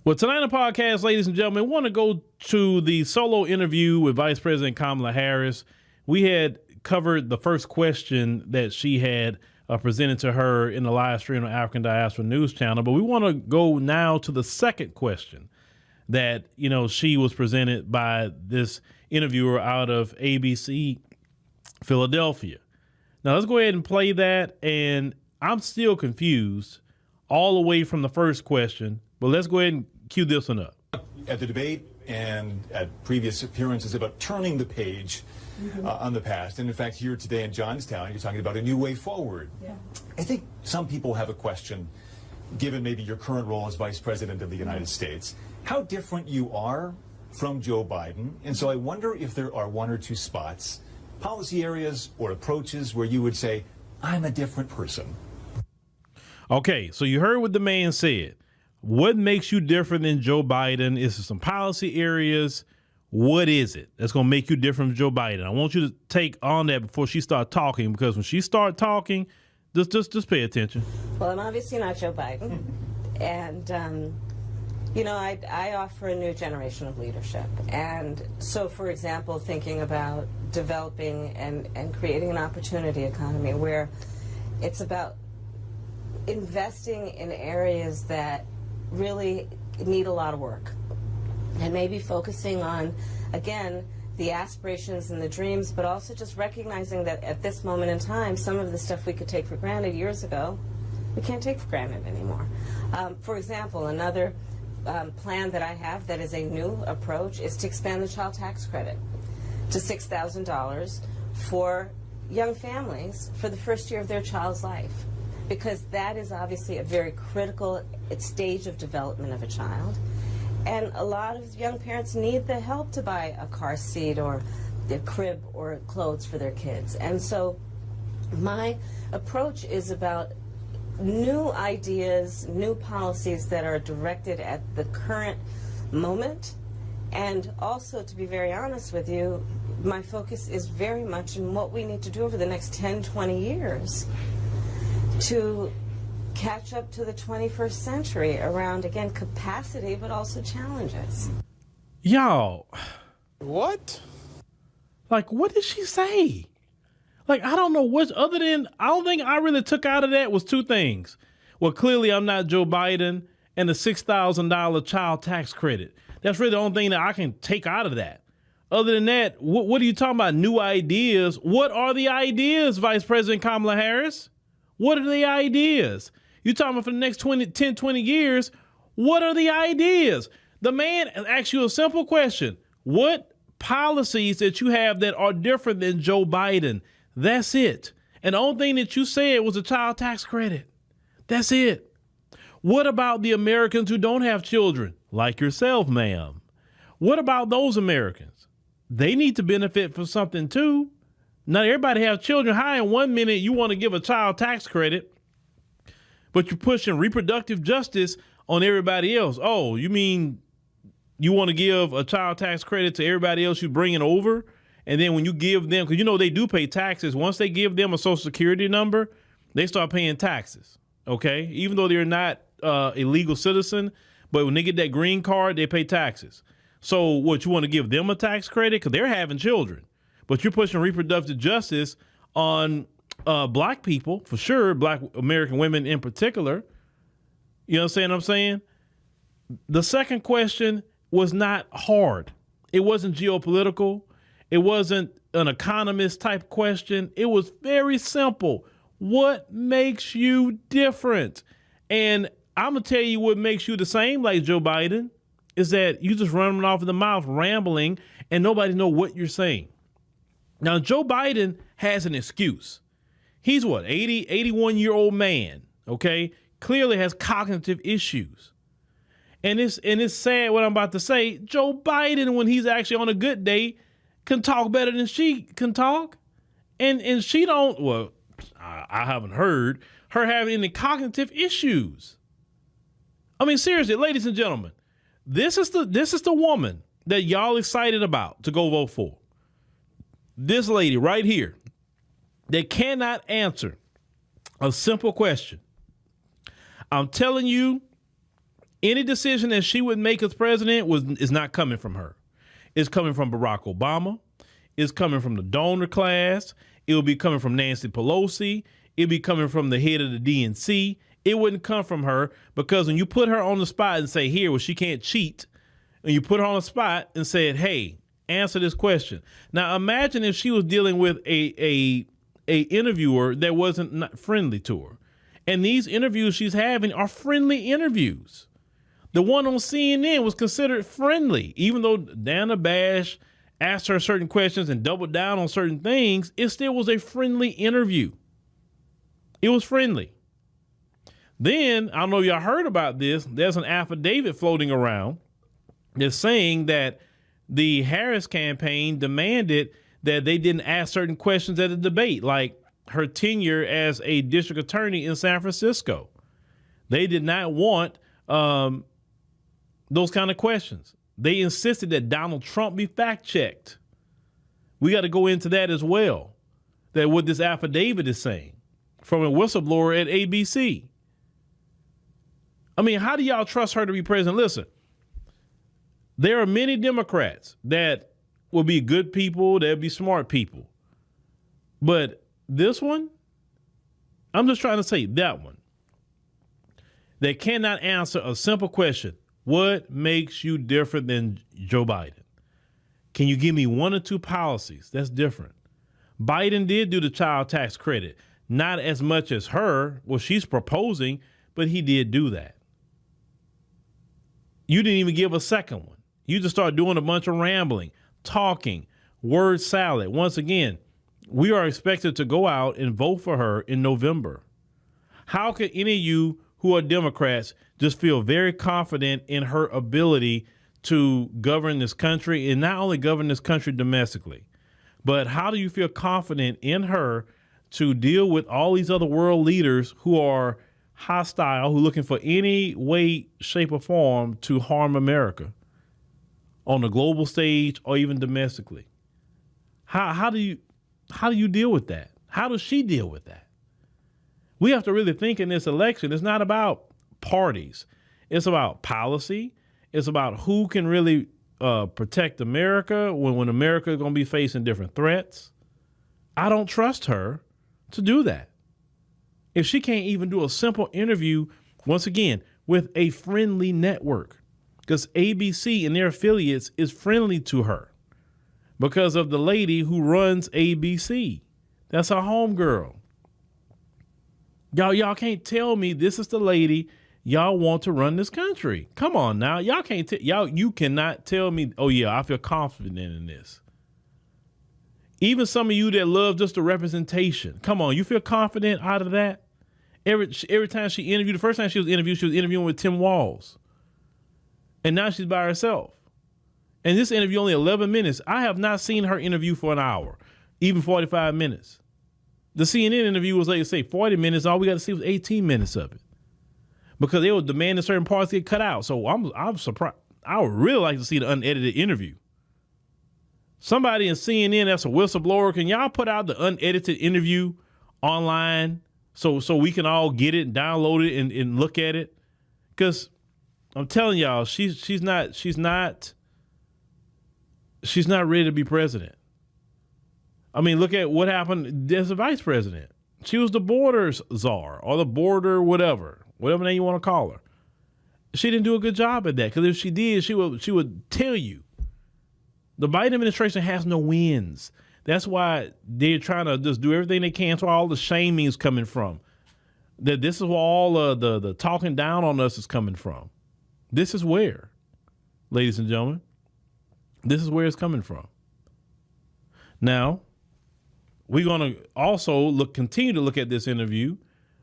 Well, tonight on the podcast, ladies and gentlemen, we want to go to the solo interview with Vice President Kamala Harris. We had covered the first question that she had presented to her in the live stream on African Diaspora News Channel, but we want to go now to the second question that, she was presented by this interviewer out of ABC Philadelphia. Now, let's go ahead and play that, and I'm still confused all the way from the first question, but let's go ahead and cue this one up. At the debate and at previous appearances about turning the page on the past, and in fact here today in Johnstown, you're talking about a new way forward. Yeah. I think some people have a question, given maybe your current role as Vice President of the United States, how different you are from Joe Biden, and so I wonder if there are one or two spots, policy areas or approaches where you would say, I'm a different person. Okay, so you heard what the man said. What makes you different than Joe Biden? Is there some policy areas? What is it that's going to make you different from Joe Biden? I want you to take on that before she starts talking, because when she starts talking, just pay attention. Well, I'm obviously not Joe Biden. And, I offer a new generation of leadership. And so, for example, thinking about developing and creating an opportunity economy where it's about investing in areas that really need a lot of work, and maybe focusing on, again, the aspirations and the dreams, but also just recognizing that at this moment in time, some of the stuff we could take for granted years ago, we can't take for granted anymore. For example, another plan that I have that is a new approach is to expand the child tax credit to $6,000 for young families for the first year of their child's life, because that is obviously a very critical stage of development of a child. And a lot of young parents need the help to buy a car seat or a crib or clothes for their kids. And so my approach is about new ideas, new policies that are directed at the current moment. And also, to be very honest with you, my focus is very much in what we need to do over the next 10, 20 years to catch up to the 21st century around, again, capacity, but also challenges. Y'all. What? Like, what did she say? Like, I don't know what, other than, I don't think I really took out of that was two things. Well, clearly I'm not Joe Biden, and the $6,000 child tax credit. That's really the only thing that I can take out of that. Other than that, what are you talking about? New ideas? What are the ideas, Vice President Kamala Harris? What are the ideas? You're talking about for the next 10, 20 years. What are the ideas? The man asks you a simple question. What policies that you have that are different than Joe Biden? That's it. And the only thing that you said was a child tax credit. That's it. What about the Americans who don't have children, like yourself, ma'am? What about those Americans? They need to benefit from something too. Not everybody have children. How in 1 minute you want to give a child tax credit, but you're pushing reproductive justice on everybody else? Oh, you mean you want to give a child tax credit to everybody else you're bringing over? And then when you give them, because they do pay taxes, once they give them a Social Security number, they start paying taxes, okay? Even though they're not a legal citizen, but when they get that green card, they pay taxes. So what, you want to give them a tax credit? Because they're having children. But you're pushing reproductive justice on black people, for sure, black American women in particular. You understand what I'm saying? The second question was not hard. It wasn't geopolitical. It wasn't an economist type question. It was very simple. What makes you different? And I'm going to tell you what makes you the same like Joe Biden is that you just running off of the mouth, rambling, and nobody know what you're saying. Now, Joe Biden has an excuse. He's 81-year-old man, okay? Clearly has cognitive issues. And it's sad what I'm about to say. Joe Biden, when he's actually on a good day, can talk better than she can talk. And she don't, well, I haven't heard her having any cognitive issues. I mean, seriously, ladies and gentlemen, this is the woman that y'all excited about to go vote for. This lady right here that cannot answer a simple question. I'm telling you, Any decision that she would make as president is not coming from her. It's coming from Barack Obama. It's coming from the donor class. It will be coming from Nancy Pelosi. It'll be coming from the head of the DNC. It wouldn't come from her, because when you put her on the spot and say, here, well, she can't cheat, and you put her on the spot and said, hey, answer this question. Now, imagine if she was dealing with a interviewer that wasn't not friendly to her. And these interviews she's having are friendly interviews. The one on CNN was considered friendly, even though Dana Bash asked her certain questions and doubled down on certain things. It still was a friendly interview. It was friendly. Then, I don't know if y'all heard about this, there's an affidavit floating around that's saying that the Harris campaign demanded that they didn't ask certain questions at the debate, like her tenure as a district attorney in San Francisco. They did not want those kind of questions. They insisted that Donald Trump be fact-checked. We got to go into that as well, that what this affidavit is saying from a whistleblower at ABC. I mean, how do y'all trust her to be president? Listen, there are many Democrats that will be good people, they'll be smart people. But this one, I'm just trying to say that one, they cannot answer a simple question. What makes you different than Joe Biden? Can you give me one or two policies that's different? Biden did do the child tax credit, not as much as her, what she's proposing, but he did do that. You didn't even give a second one. You just start doing a bunch of rambling, talking, word salad. Once again, we are expected to go out and vote for her in November. How could any of you who are Democrats just feel very confident in her ability to govern this country, and not only govern this country domestically, but how do you feel confident in her to deal with all these other world leaders who are hostile, who are looking for any way, shape, or form to harm America on the global stage or even domestically? How do you deal with that? How does she deal with that? We have to really think in this election. It's not about parties. It's about policy. It's about who can really protect America when America is going to be facing different threats. I don't trust her to do that. If she can't even do a simple interview, once again, with a friendly network, because ABC and their affiliates is friendly to her because of the lady who runs ABC. That's her homegirl. Y'all can't tell me this is the lady y'all want to run this country. Come on now. You cannot tell me, oh yeah, I feel confident in this. Even some of you that love just the representation. Come on, you feel confident out of that? Every time she interviewed, the first time she was interviewing with Tim Walz. And now she's by herself. And this interview only 11 minutes. I have not seen her interview for an hour, even 45 minutes. The CNN interview was, like, say, 40 minutes. All we got to see was 18 minutes of it, because they were demanding certain parts get cut out. So I'm surprised. I would really like to see the unedited interview. Somebody in CNN that's a whistleblower, can y'all put out the unedited interview online so we can all get it and download it and look at it? Because I'm telling y'all, she's not ready to be president. I mean, look at what happened as a vice president. She was the border czar, or the border whatever name you want to call her. She didn't do a good job at that, because if she did, she would tell you. The Biden administration has no wins. That's why they're trying to just do everything they can. That's where all the shaming is coming from. That this is where all the talking down on us is coming from. This is where, ladies and gentlemen, this is where it's coming from. Now, we're going to also continue to look at this interview,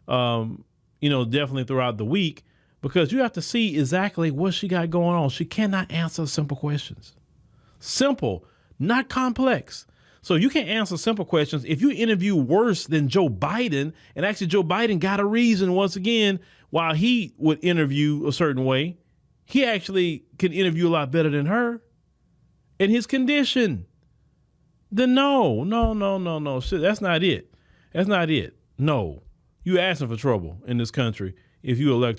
definitely throughout the week, because you have to see exactly what she got going on. She cannot answer simple questions. Simple, not complex. So you can't answer simple questions. If you interview worse than Joe Biden, and actually Joe Biden got a reason, once again, why he would interview a certain way, he actually can interview a lot better than her in his condition. Then no. Shit, that's not it. That's not it. No. You asking for trouble in this country if you elect her